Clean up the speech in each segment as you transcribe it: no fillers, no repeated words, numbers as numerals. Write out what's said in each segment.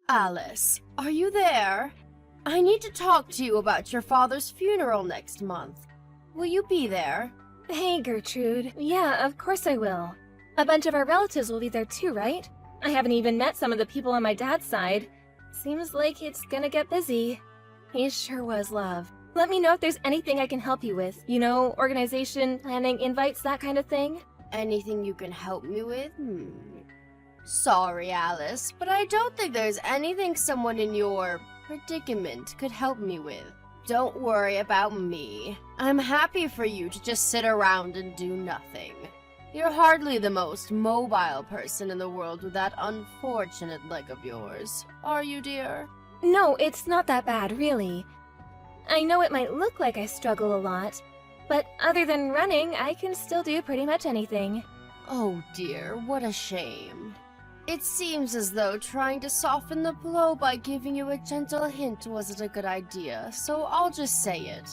Alice, are you there? I need to talk to you about your father's funeral next month. Will you be there? Hey, Gertrude. Yeah, of course I will. A bunch of our relatives will be there too, right? I haven't even met some of the people on my dad's side. Seems like it's gonna get busy. He sure was, love. Let me know if there's anything I can help you with. You know, organization, planning, invites, that kind of thing. Anything you can help me with? Sorry, Alice, but I don't think there's anything someone in your predicament could help me with. Don't worry about me. I'm happy for you to just sit around and do nothing. You're hardly the most mobile person in the world with that unfortunate leg of yours, are you, dear? No, it's not that bad, really. I know it might look like I struggle a lot, but other than running, I can still do pretty much anything. Oh dear, what a shame. It seems as though trying to soften the blow by giving you a gentle hint wasn't a good idea, so I'll just say it.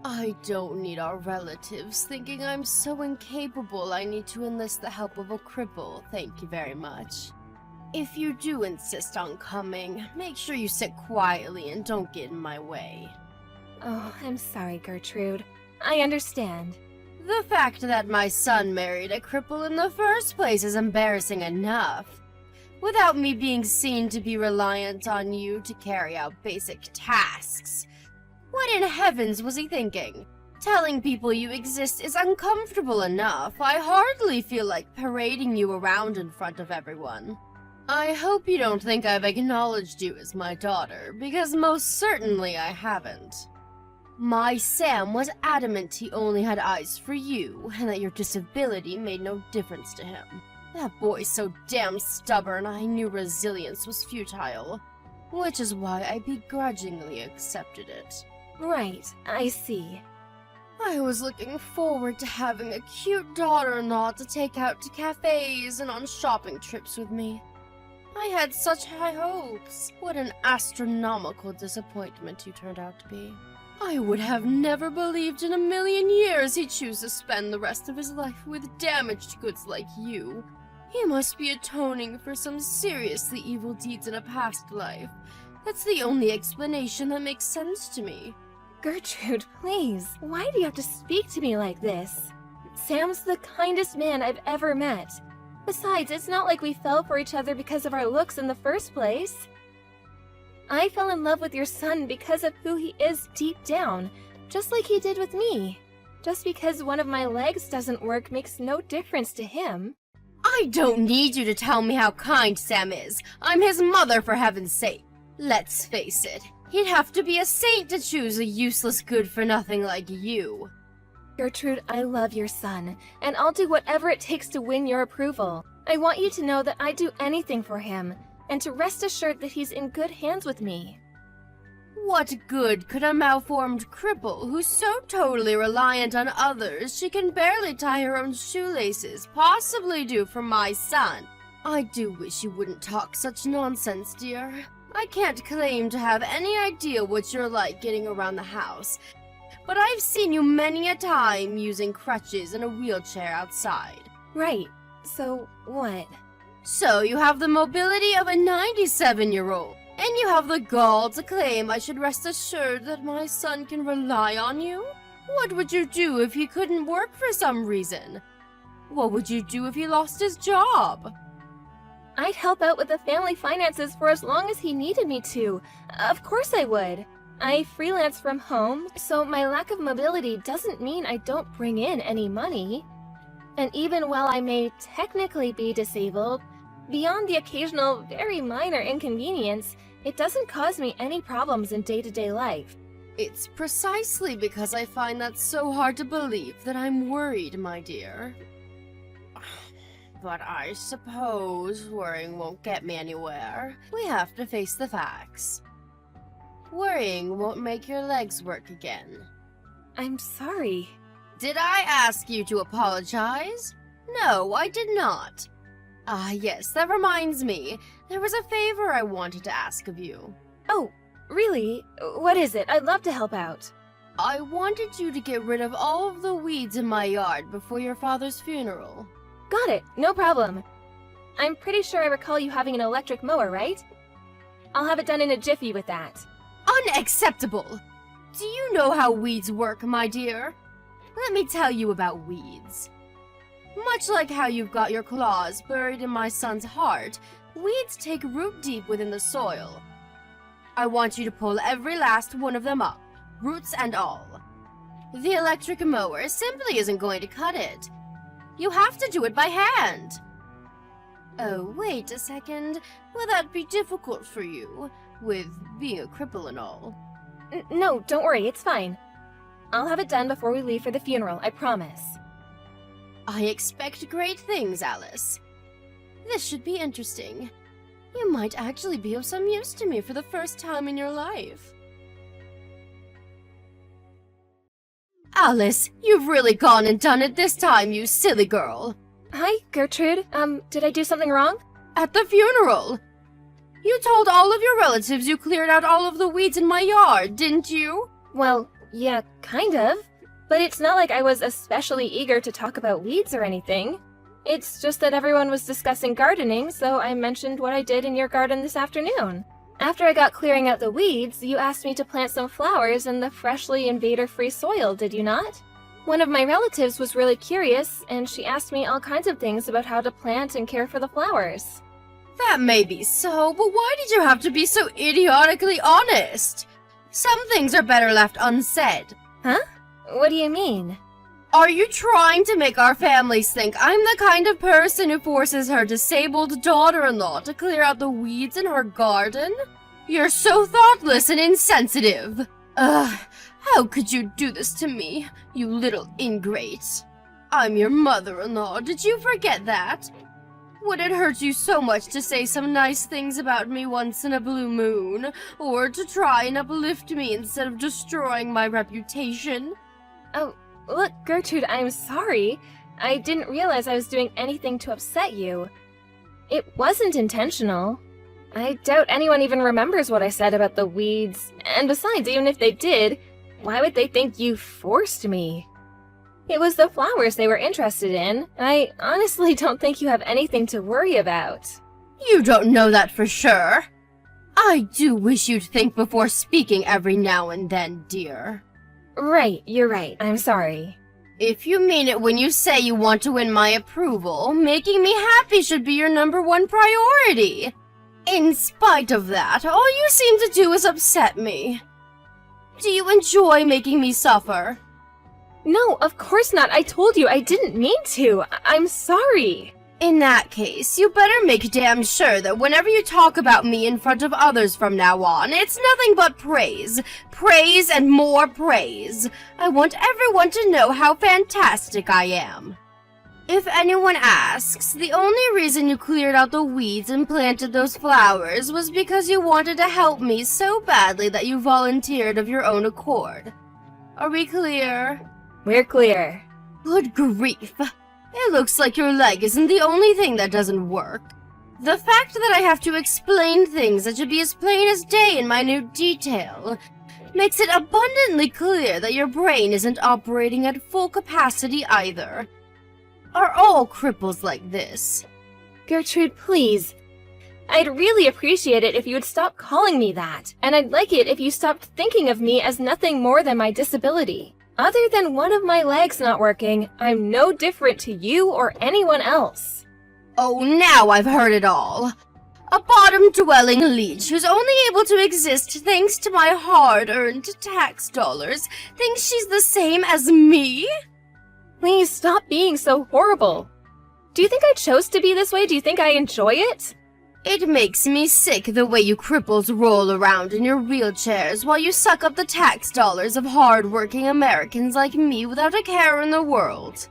I don't need our relatives thinking I'm so incapable I need to enlist the help of a cripple, thank you very much. If you do insist on coming, make sure you sit quietly and don't get in my way. Oh, I'm sorry, Gertrude. I understand. The fact that my son married a cripple in the first place is embarrassing enough. Without me being seen to be reliant on you to carry out basic tasks. What in heavens was he thinking? Telling people you exist is uncomfortable enough. I hardly feel like parading you around in front of everyone. I hope you don't think I've acknowledged you as my daughter, because most certainly I haven't. My Sam was adamant he only had eyes for you, and that your disability made no difference to him. That boy's so damn stubborn, I knew resilience was futile. Which is why I begrudgingly accepted it. Right, I see. I was looking forward to having a cute daughter-in-law to take out to cafes and on shopping trips with me. I had such high hopes. What an astronomical disappointment you turned out to be. I would have never believed in a million years he'd choose to spend the rest of his life with damaged goods like you. He must be atoning for some seriously evil deeds in a past life. That's the only explanation that makes sense to me. Gertrude, please, why do you have to speak to me like this? Sam's the kindest man I've ever met. Besides, it's not like we fell for each other because of our looks in the first place. I fell in love with your son because of who he is deep down, just like he did with me. Just because one of my legs doesn't work makes no difference to him. I don't need you to tell me how kind Sam is. I'm his mother, for heaven's sake. Let's face it, he'd have to be a saint to choose a useless good-for-nothing like you. Gertrude, I love your son, and I'll do whatever it takes to win your approval. I want you to know that I'd do anything for him, and to rest assured that he's in good hands with me. What good could a malformed cripple who's so totally reliant on others she can barely tie her own shoelaces possibly do for my son? I do wish you wouldn't talk such nonsense, dear. I can't claim to have any idea what you're like getting around the house, but I've seen you many a time using crutches and a wheelchair outside. Right. So, what? So you have the mobility of a 97-year-old, and you have the gall to claim I should rest assured that my son can rely on you? What would you do if he couldn't work for some reason? What would you do if he lost his job? I'd help out with the family finances for as long as he needed me to. Of course I would. I freelance from home, so my lack of mobility doesn't mean I don't bring in any money. And even while I may technically be disabled, beyond the occasional, very minor inconvenience, it doesn't cause me any problems in day-to-day life. It's precisely because I find that so hard to believe that I'm worried, my dear. But I suppose worrying won't get me anywhere. We have to face the facts. Worrying won't make your legs work again. I'm sorry. Did I ask you to apologize? No, I did not. Ah, yes, that reminds me. There was a favor I wanted to ask of you. Oh, really? What is it? I'd love to help out. I wanted you to get rid of all of the weeds in my yard before your father's funeral. Got it. No problem. I'm pretty sure I recall you having an electric mower, right? I'll have it done in a jiffy with that. Unacceptable! Do you know how weeds work, my dear? Let me tell you about weeds. Much like how you've got your claws buried in my son's heart, weeds take root deep within the soil. I want you to pull every last one of them up, roots and all. The electric mower simply isn't going to cut it. You have to do it by hand. Oh, wait a second. Will that be difficult for you, with being a cripple and all? No, don't worry, it's fine. I'll have it done before we leave for the funeral, I promise. I expect great things, Alice. This should be interesting. You might actually be of some use to me for the first time in your life. Alice, you've really gone and done it this time, you silly girl. Hi, Gertrude. Did I do something wrong? At the funeral. You told all of your relatives you cleared out all of the weeds in my yard, didn't you? Well, yeah, kind of. But it's not like I was especially eager to talk about weeds or anything. It's just that everyone was discussing gardening, so I mentioned what I did in your garden this afternoon. After I got clearing out the weeds, you asked me to plant some flowers in the freshly invader-free soil, did you not? One of my relatives was really curious, and she asked me all kinds of things about how to plant and care for the flowers. That may be so, but why did you have to be so idiotically honest? Some things are better left unsaid. Huh? What do you mean? Are you trying to make our families think I'm the kind of person who forces her disabled daughter-in-law to clear out the weeds in her garden? You're so thoughtless and insensitive. Ugh, how could you do this to me, you little ingrate? I'm your mother-in-law, did you forget that? Would it hurt you so much to say some nice things about me once in a blue moon, or to try and uplift me instead of destroying my reputation? Oh, look, Gertrude, I'm sorry. I didn't realize I was doing anything to upset you. It wasn't intentional. I doubt anyone even remembers what I said about the weeds, and besides, even if they did, why would they think you forced me? It was the flowers they were interested in. I honestly don't think you have anything to worry about. You don't know that for sure. I do wish you'd think before speaking every now and then, dear. Right, you're right. I'm sorry. If you mean it when you say you want to win my approval, making me happy should be your #1 priority. In spite of that, all you seem to do is upset me. Do you enjoy making me suffer? No, of course not. I told you I didn't mean to. I'm sorry. In that case, you better make damn sure that whenever you talk about me in front of others from now on, it's nothing but praise. Praise and more praise. I want everyone to know how fantastic I am. If anyone asks, the only reason you cleared out the weeds and planted those flowers was because you wanted to help me so badly that you volunteered of your own accord. Are we clear? We're clear. Good grief. It looks like your leg isn't the only thing that doesn't work. The fact that I have to explain things that should be as plain as day in minute detail makes it abundantly clear that your brain isn't operating at full capacity either. Are all cripples like this? Gertrude, please. I'd really appreciate it if you would stop calling me that, and I'd like it if you stopped thinking of me as nothing more than my disability. Other than one of my legs not working, I'm no different to you or anyone else. Oh, now I've heard it all. A bottom-dwelling leech who's only able to exist thanks to my hard-earned tax dollars thinks she's the same as me? Please stop being so horrible. Do you think I chose to be this way? Do you think I enjoy it? It makes me sick the way you cripples roll around in your wheelchairs while you suck up the tax dollars of hard-working Americans like me without a care in the world.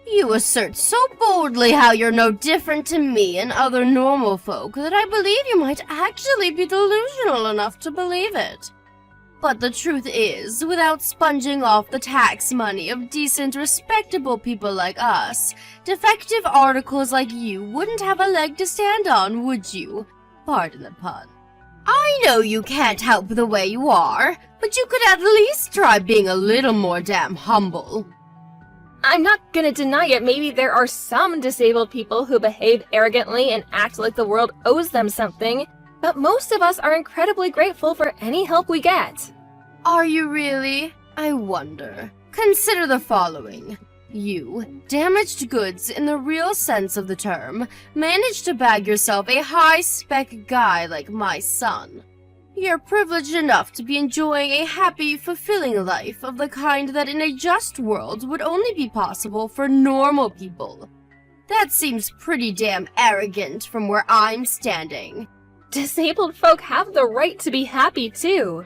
You assert so boldly how you're no different to me and other normal folk that I believe you might actually be delusional enough to believe it. But the truth is, without sponging off the tax money of decent, respectable people like us, defective articles like you wouldn't have a leg to stand on, would you? Pardon the pun. I know you can't help the way you are, but you could at least try being a little more damn humble. I'm not gonna deny it. Maybe there are some disabled people who behave arrogantly and act like the world owes them something. but most of us are incredibly grateful for any help we get. Are you really? I wonder. Consider the following. You, damaged goods in the real sense of the term, managed to bag yourself a high-spec guy like my son. You're privileged enough to be enjoying a happy, fulfilling life of the kind that in a just world would only be possible for normal people. That seems pretty damn arrogant from where I'm standing. Disabled folk have the right to be happy, too.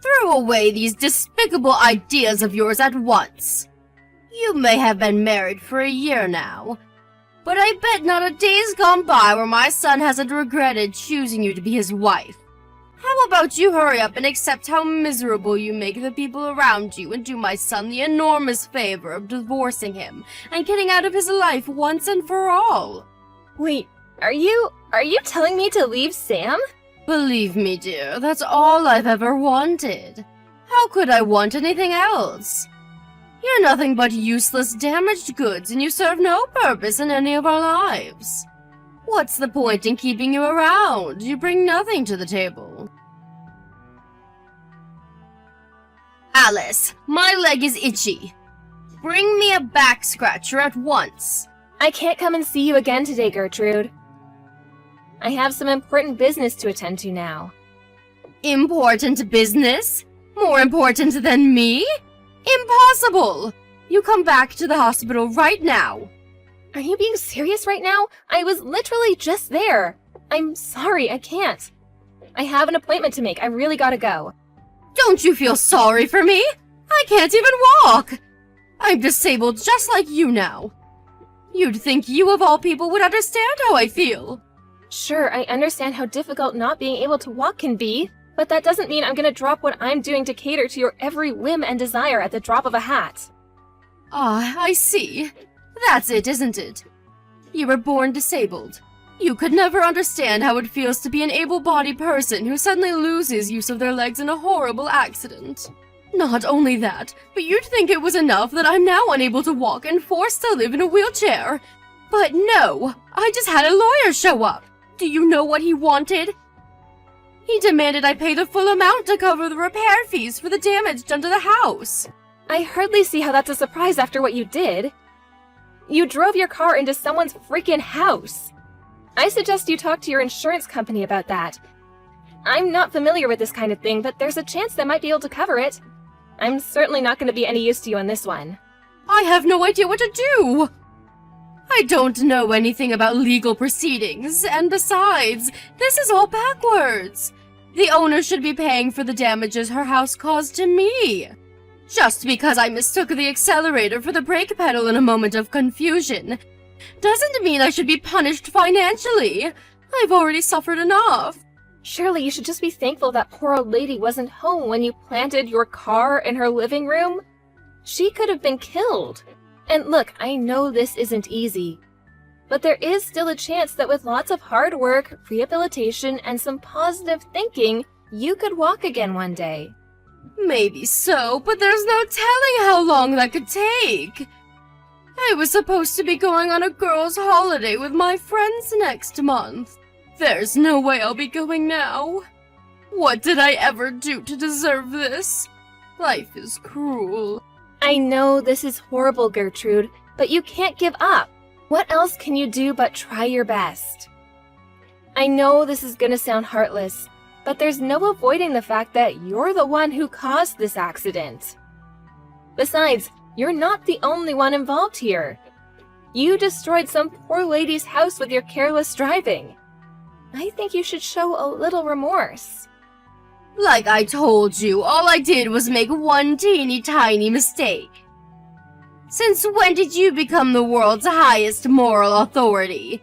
Throw away these despicable ideas of yours at once. You may have been married for a year now, but I bet not a day's gone by where my son hasn't regretted choosing you to be his wife. How about you hurry up and accept how miserable you make the people around you and do my son the enormous favor of divorcing him and getting out of his life once and for all? Wait, are you telling me to leave Sam? Believe me, dear, that's all I've ever wanted. How could I want anything else? You're nothing but useless, damaged goods, and you serve no purpose in any of our lives. What's the point in keeping you around? You bring nothing to the table. Alice, my leg is itchy. Bring me a back scratcher at once. I can't come and see you again today, Gertrude. I have some important business to attend to now. Important business? More important than me? Impossible! You come back to the hospital right now. Are you being serious right now? I was literally just there. I'm sorry, I can't. I have an appointment to make. I really gotta go. Don't you feel sorry for me? I can't even walk. I'm disabled just like you now. You'd think you of all people would understand how I feel. Sure, I understand how difficult not being able to walk can be, but that doesn't mean I'm gonna drop what I'm doing to cater to your every whim and desire at the drop of a hat. Ah, I see. That's it, isn't it? You were born disabled. You could never understand how it feels to be an able-bodied person who suddenly loses use of their legs in a horrible accident. Not only that, but you'd think it was enough that I'm now unable to walk and forced to live in a wheelchair. But no, I just had a lawyer show up. Do you know what he wanted? He demanded I pay the full amount to cover the repair fees for the damage done to the house. I hardly see how that's a surprise after what you did. You drove your car into someone's freaking house. I suggest you talk to your insurance company about that. I'm not familiar with this kind of thing, but there's a chance they might be able to cover it. I'm certainly not going to be any use to you on this one. I have no idea what to do. I don't know anything about legal proceedings, and besides, this is all backwards. The owner should be paying for the damages her house caused to me. Just because I mistook the accelerator for the brake pedal in a moment of confusion doesn't mean I should be punished financially. I've already suffered enough. Surely you should just be thankful that poor old lady wasn't home when you planted your car in her living room. She could have been killed. And look, I know this isn't easy, but there is still a chance that with lots of hard work, rehabilitation, and some positive thinking, you could walk again one day. Maybe so, but there's no telling how long that could take. I was supposed to be going on a girls' holiday with my friends next month. There's no way I'll be going now. What did I ever do to deserve this? Life is cruel. I know this is horrible, Gertrude, but you can't give up. What else can you do but try your best? I know this is gonna sound heartless, but there's no avoiding the fact that you're the one who caused this accident. Besides, you're not the only one involved here. You destroyed some poor lady's house with your careless driving. I think you should show a little remorse. Like I told you, all I did was make one teeny tiny mistake. Since when did you become the world's highest moral authority?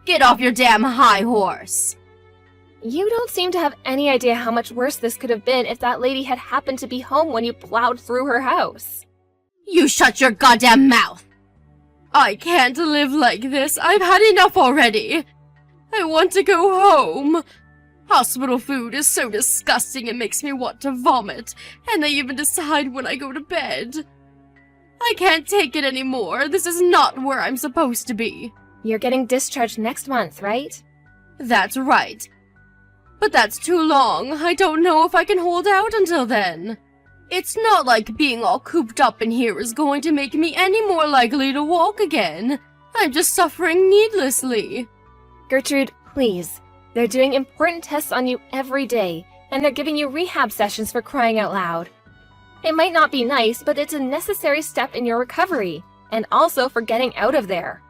Get off your damn high horse. You don't seem to have any idea how much worse this could have been if that lady had happened to be home when you plowed through her house. You shut your goddamn mouth! I can't live like this. I've had enough already. I want to go home. Hospital food is so disgusting it makes me want to vomit, and they even decide when I go to bed. I can't take it anymore. This is not where I'm supposed to be. You're getting discharged next month, right? That's right. But that's too long. I don't know if I can hold out until then. It's not like being all cooped up in here is going to make me any more likely to walk again. I'm just suffering needlessly. Gertrude, please. They're doing important tests on you every day, and they're giving you rehab sessions for crying out loud. It might not be nice, but it's a necessary step in your recovery, and also for getting out of there.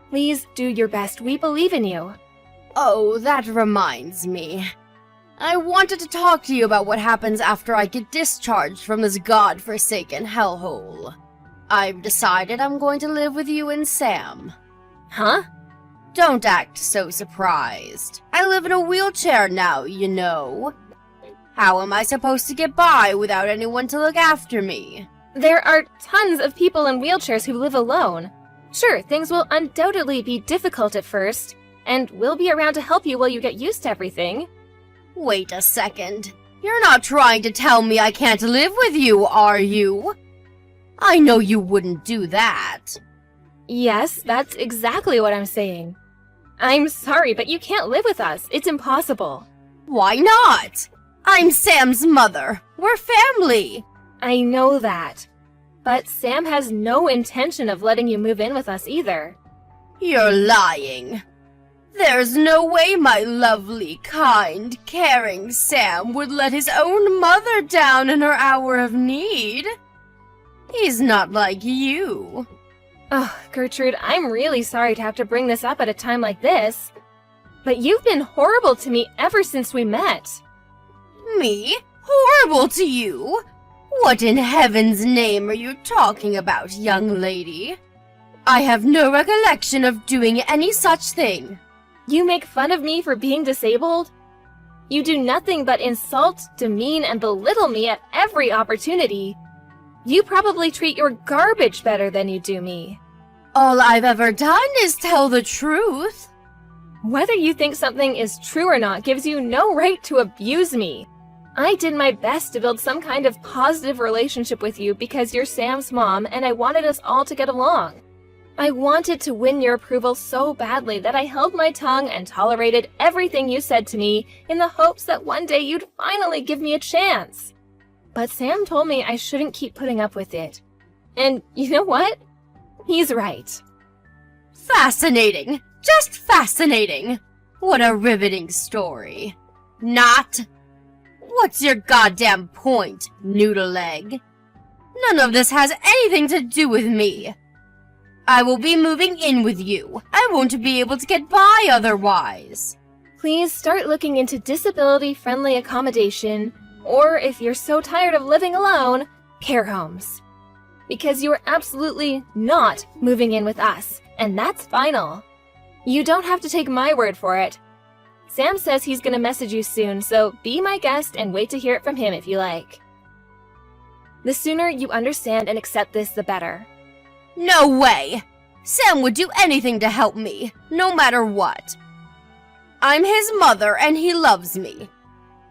Please do your best. We believe in you. Oh, that reminds me. I wanted to talk to you about what happens after I get discharged from this god-forsaken hellhole. I've decided I'm going to live with you and Sam. Huh? Don't act so surprised. I live in a wheelchair now, you know. How am I supposed to get by without anyone to look after me? There are tons of people in wheelchairs who live alone. Sure, things will undoubtedly be difficult at first, and we'll be around to help you while you get used to everything. Wait a second. You're not trying to tell me I can't live with you, are you? I know you wouldn't do that. Yes, that's exactly what I'm saying. I'm sorry, but you can't live with us. It's impossible. Why not? I'm Sam's mother. We're family. I know that. But Sam has no intention of letting you move in with us either. You're lying. There's no way my lovely, kind, caring Sam would let his own mother down in her hour of need. He's not like you. Oh, Gertrude, I'm really sorry to have to bring this up at a time like this. But you've been horrible to me ever since we met. Me? Horrible to you? What in heaven's name are you talking about, young lady? I have no recollection of doing any such thing. You make fun of me for being disabled? You do nothing but insult, demean, and belittle me at every opportunity. You probably treat your garbage better than you do me. All I've ever done is tell the truth. Whether you think something is true or not gives you no right to abuse me. I did my best to build some kind of positive relationship with you because you're Sam's mom and I wanted us all to get along. I wanted to win your approval so badly that I held my tongue and tolerated everything you said to me in the hopes that one day you'd finally give me a chance. But Sam told me I shouldn't keep putting up with it. And you know what? He's right. Fascinating. Just fascinating. What a riveting story. Not. What's your goddamn point, noodle leg? None of this has anything to do with me. I will be moving in with you. I won't be able to get by otherwise. Please start looking into disability-friendly accommodation, or if you're so tired of living alone, care homes. Because you are absolutely not moving in with us, and that's final. You don't have to take my word for it. Sam says he's gonna message you soon, so be my guest and wait to hear it from him if you like. The sooner you understand and accept this, the better. No way! Sam would do anything to help me, no matter what. I'm his mother and he loves me.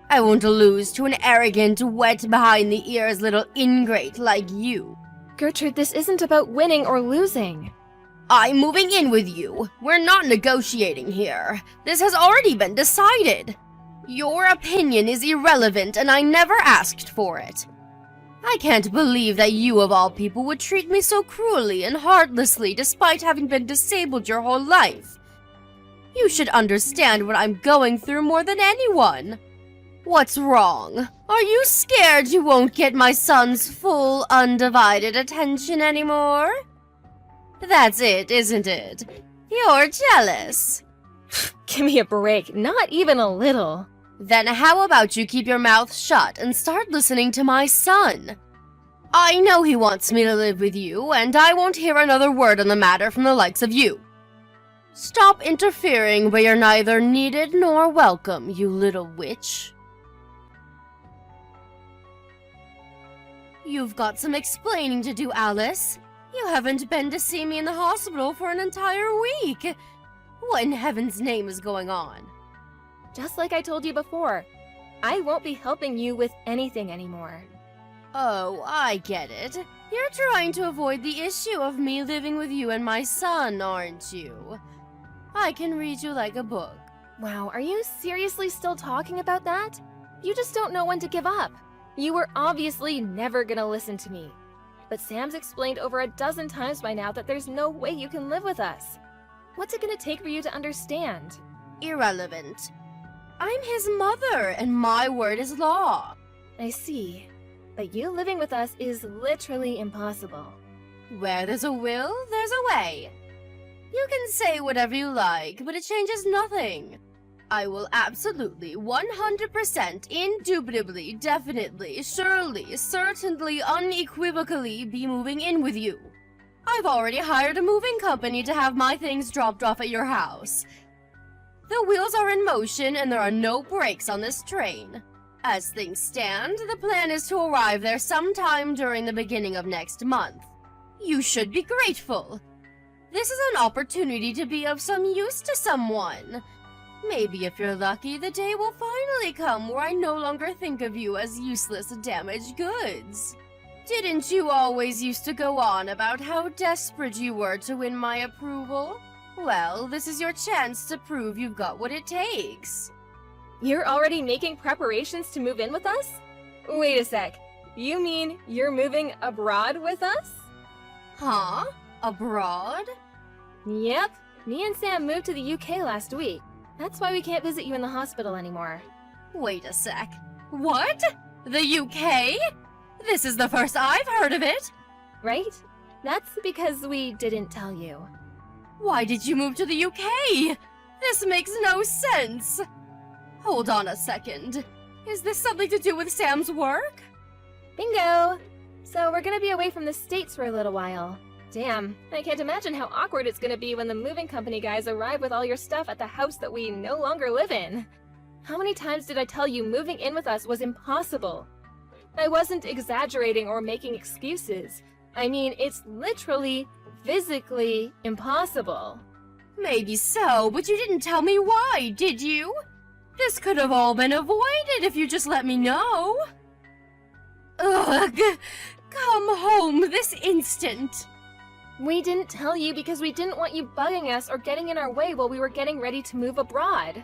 I won't lose to an arrogant, wet behind the ears little ingrate like you. Gertrude, this isn't about winning or losing. I'm moving in with you. We're not negotiating here. This has already been decided. Your opinion is irrelevant and I never asked for it. I can't believe that you of all people would treat me so cruelly and heartlessly despite having been disabled your whole life. You should understand what I'm going through more than anyone. What's wrong? Are you scared you won't get my son's full, undivided attention anymore? That's it, isn't it? You're jealous. Give me a break, not even a little. Then how about you keep your mouth shut and start listening to my son? I know he wants me to live with you, and I won't hear another word on the matter from the likes of you. Stop interfering where you're neither needed nor welcome, you little witch. You've got some explaining to do, Alice. You haven't been to see me in the hospital for an entire week. What in heaven's name is going on? Just like I told you before, I won't be helping you with anything anymore. Oh, I get it. You're trying to avoid the issue of me living with you and my son, aren't you? I can read you like a book. Wow, are you seriously still talking about that? You just don't know when to give up. You were obviously never gonna listen to me. But Sam's explained over a dozen times by now that there's no way you can live with us. What's it gonna take for you to understand? Irrelevant. I'm his mother, and my word is law. I see. But you living with us is literally impossible. Where there's a will, there's a way. You can say whatever you like, but it changes nothing. I will absolutely, 100%, indubitably, definitely, surely, certainly, unequivocally be moving in with you. I've already hired a moving company to have my things dropped off at your house. The wheels are in motion and there are no brakes on this train. As things stand, the plan is to arrive there sometime during the beginning of next month. You should be grateful. This is an opportunity to be of some use to someone. Maybe if you're lucky, the day will finally come where I no longer think of you as useless damaged goods. Didn't you always used to go on about how desperate you were to win my approval? Well, this is your chance to prove you've got what it takes. You're already making preparations to move in with us? Wait a sec. You mean you're moving abroad with us? Huh? Abroad? Yep. Me and Sam moved to the UK last week. That's why we can't visit you in the hospital anymore. Wait a sec. What? The UK? This is the first I've heard of it. Right? That's because we didn't tell you. Why did you move to the UK? This makes no sense. Hold on a second. Is this something to do with Sam's work? Bingo! So we're gonna be away from the States for a little while. Damn, I can't imagine how awkward it's gonna be when the moving company guys arrive with all your stuff at the house that we no longer live in. How many times did I tell you moving in with us was impossible? I wasn't exaggerating or making excuses. I mean, it's literally, physically impossible. Maybe so, but you didn't tell me why, did you? This could have all been avoided if you just let me know. Ugh! Come home this instant! We didn't tell you because we didn't want you bugging us or getting in our way while we were getting ready to move abroad.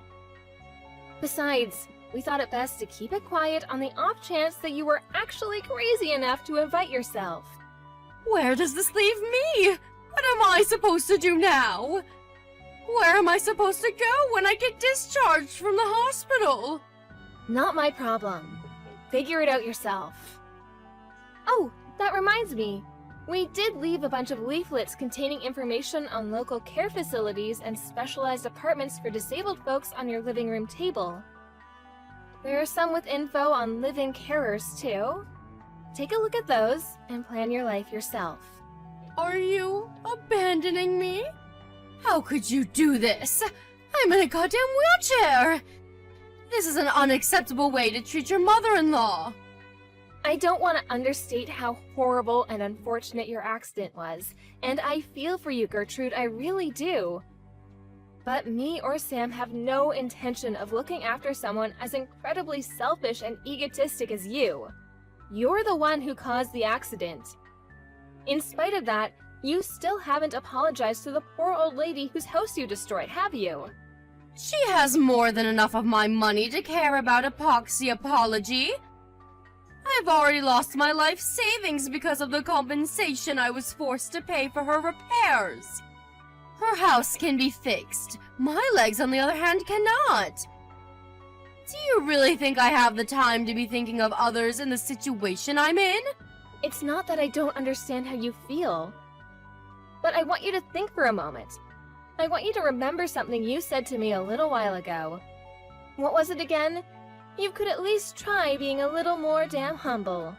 Besides, we thought it best to keep it quiet on the off chance that you were actually crazy enough to invite yourself. Where does this leave me? What am I supposed to do now? Where am I supposed to go when I get discharged from the hospital? Not my problem. Figure it out yourself. Oh, that reminds me. We did leave a bunch of leaflets containing information on local care facilities and specialized apartments for disabled folks on your living room table. There are some with info on live-in carers, too. Take a look at those and plan your life yourself. Are you abandoning me? How could you do this? I'm in a goddamn wheelchair! This is an unacceptable way to treat your mother-in-law. I don't want to understate how horrible and unfortunate your accident was, and I feel for you, Gertrude, I really do. But me or Sam have no intention of looking after someone as incredibly selfish and egotistic as you. You're the one who caused the accident. In spite of that, you still haven't apologized to the poor old lady whose house you destroyed, have you? She has more than enough of my money to care about epoxy apology. I've already lost my life savings because of the compensation I was forced to pay for her repairs. Her house can be fixed. My legs, on the other hand, cannot. Do you really think I have the time to be thinking of others in the situation I'm in? It's not that I don't understand how you feel. But I want you to think for a moment. I want you to remember something you said to me a little while ago. What was it again? You could at least try being a little more damn humble.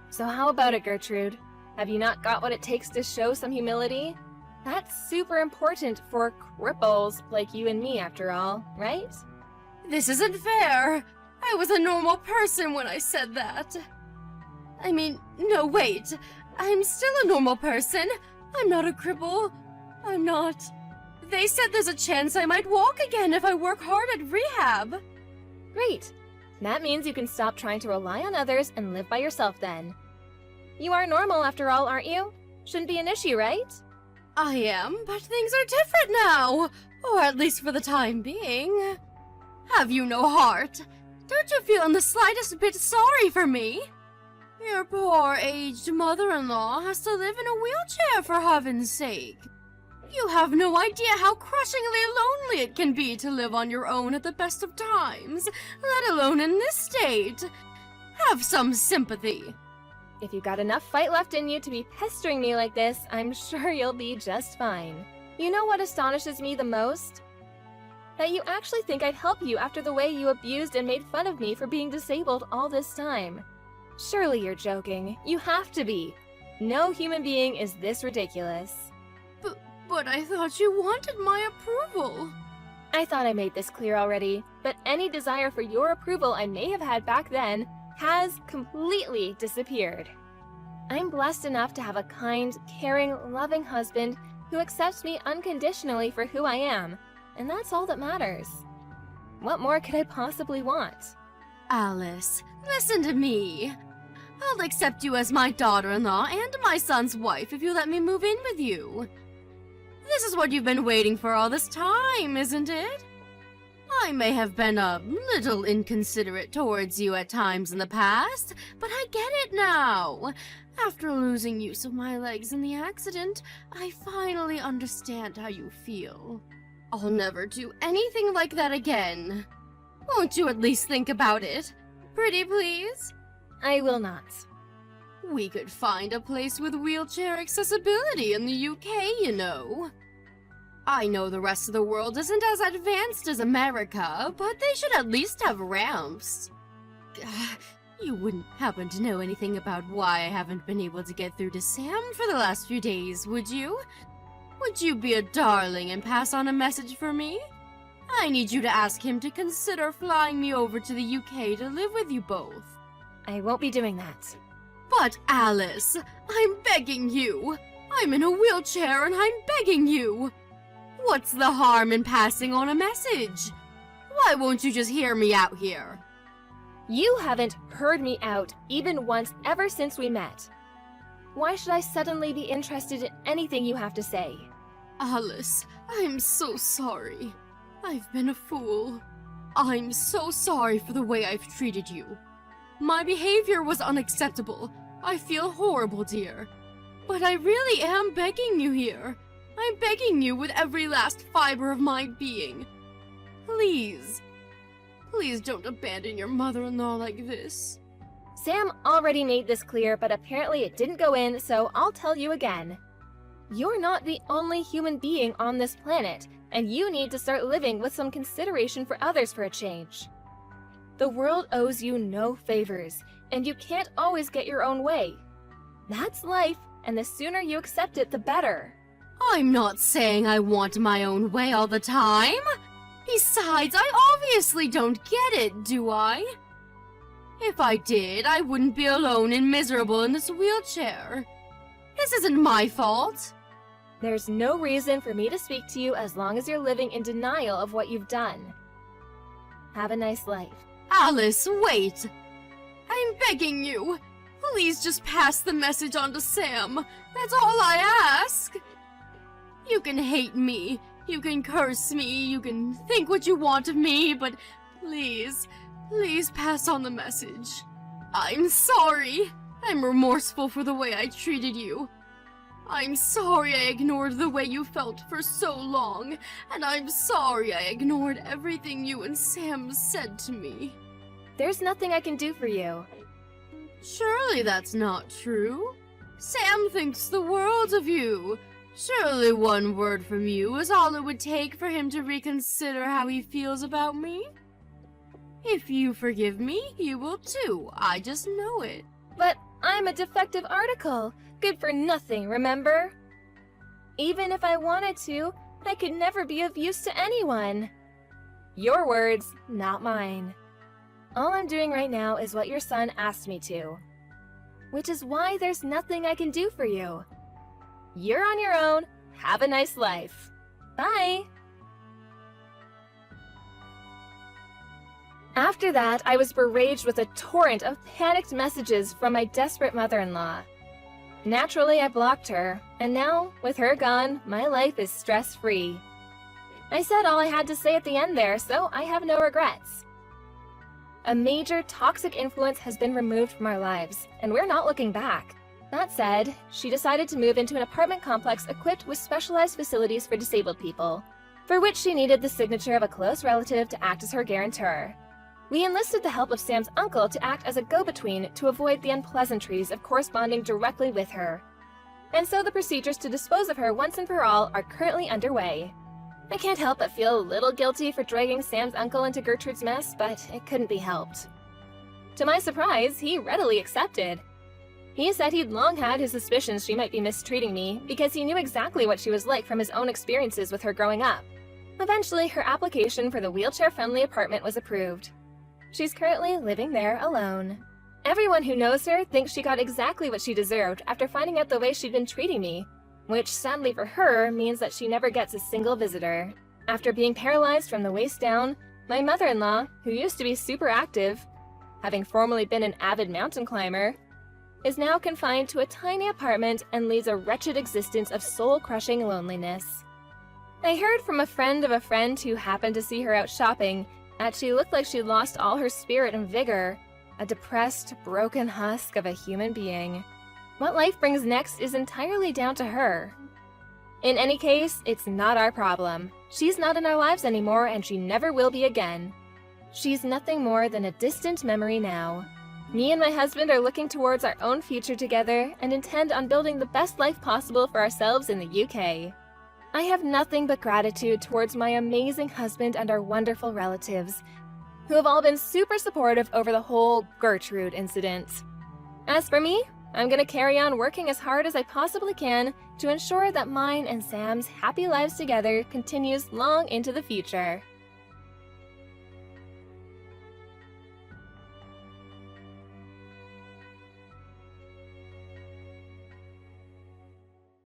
So how about it, Gertrude? Have you not got what it takes to show some humility? That's super important for cripples like you and me, after all, right? This isn't fair. I was a normal person when I said that. I mean, no, wait. I'm still a normal person. I'm not a cripple. I'm not. They said there's a chance I might walk again if I work hard at rehab. Great. That means you can stop trying to rely on others and live by yourself then. You are normal after all, aren't you? Shouldn't be an issue, right? I am, but things are different now. Or at least for the time being. Have you no heart? Don't you feel in the slightest bit sorry for me? Your poor aged mother-in-law has to live in a wheelchair for heaven's sake. You have no idea how crushingly lonely it can be to live on your own at the best of times, let alone in this state. Have some sympathy. If you got enough fight left in you to be pestering me like this, I'm sure you'll be just fine. You know what astonishes me the most? That you actually think I'd help you after the way you abused and made fun of me for being disabled all this time. Surely you're joking. You have to be. No human being is this ridiculous. But I thought you wanted my approval. I thought I made this clear already, but any desire for your approval I may have had back then has completely disappeared. I'm blessed enough to have a kind, caring, loving husband who accepts me unconditionally for who I am, and that's all that matters. What more could I possibly want? Alice, listen to me. I'll accept you as my daughter-in-law and my son's wife if you let me move in with you. This is what you've been waiting for all this time, isn't it? I may have been a little inconsiderate towards you at times in the past, but I get it now. After losing use of my legs in the accident, I finally understand how you feel. I'll never do anything like that again. Won't you at least think about it? Pretty please? I will not. We could find a place with wheelchair accessibility in the UK, you know. I know the rest of the world isn't as advanced as America, but they should at least have ramps. You wouldn't happen to know anything about why I haven't been able to get through to Sam for the last few days, would you? Would you be a darling and pass on a message for me? I need you to ask him to consider flying me over to the UK to live with you both. I won't be doing that. But Alice, I'm begging you. I'm in a wheelchair and I'm begging you. What's the harm in passing on a message? Why won't you just hear me out here? You haven't heard me out even once ever since we met. Why should I suddenly be interested in anything you have to say? Alice, I'm so sorry. I've been a fool. I'm so sorry for the way I've treated you. My behavior was unacceptable. I feel horrible, dear. But I really am begging you here. I'm begging you with every last fiber of my being. Please. Please don't abandon your mother-in-law like this. Sam already made this clear, but apparently it didn't go in, so I'll tell you again. You're not the only human being on this planet, and you need to start living with some consideration for others for a change. The world owes you no favors, and you can't always get your own way. That's life, and the sooner you accept it, the better. I'm not saying I want my own way all the time. Besides, I obviously don't get it, do I? If I did, I wouldn't be alone and miserable in this wheelchair. This isn't my fault. There's no reason for me to speak to you as long as you're living in denial of what you've done. Have a nice life. Alice, wait. I'm begging you. Please just pass the message on to Sam. That's all I ask. You can hate me, you can curse me, you can think what you want of me, but please, please pass on the message. I'm sorry. I'm remorseful for the way I treated you. I'm sorry I ignored the way you felt for so long, and I'm sorry I ignored everything you and Sam said to me. There's nothing I can do for you. Surely that's not true. Sam thinks the world of you. Surely one word from you is all it would take for him to reconsider how he feels about me. If you forgive me, you will too. I just know it. But I'm a defective article. Good for nothing, remember? Even if I wanted to, I could never be of use to anyone. Your words, not mine. All I'm doing right now is what your son asked me to. Which is why there's nothing I can do for you. You're on your own. Have a nice life. Bye! After that, I was beraged with a torrent of panicked messages from my desperate mother-in-law. Naturally, I blocked her, and now, with her gone, my life is stress-free. I said all I had to say at the end there, so I have no regrets. A major toxic influence has been removed from our lives, and we're not looking back. That said, she decided to move into an apartment complex equipped with specialized facilities for disabled people, for which she needed the signature of a close relative to act as her guarantor. We enlisted the help of Sam's uncle to act as a go-between to avoid the unpleasantries of corresponding directly with her. And so the procedures to dispose of her once and for all are currently underway. I can't help but feel a little guilty for dragging Sam's uncle into Gertrude's mess, but it couldn't be helped. To my surprise, he readily accepted. He said he'd long had his suspicions she might be mistreating me because he knew exactly what she was like from his own experiences with her growing up. Eventually, her application for the wheelchair-friendly apartment was approved. She's currently living there alone. Everyone who knows her thinks she got exactly what she deserved after finding out the way she'd been treating me, which sadly for her means that she never gets a single visitor. After being paralyzed from the waist down, my mother-in-law, who used to be super active, having formerly been an avid mountain climber, is now confined to a tiny apartment and leads a wretched existence of soul-crushing loneliness. I heard from a friend of a friend who happened to see her out shopping that she looked like she'd lost all her spirit and vigor, a depressed, broken husk of a human being. What life brings next is entirely down to her. In any case, it's not our problem. She's not in our lives anymore, and she never will be again. She's nothing more than a distant memory now. Me and my husband are looking towards our own future together and intend on building the best life possible for ourselves in the UK. I have nothing but gratitude towards my amazing husband and our wonderful relatives, who have all been super supportive over the whole Gertrude incident. As for me, I'm gonna carry on working as hard as I possibly can to ensure that mine and Sam's happy lives together continues long into the future.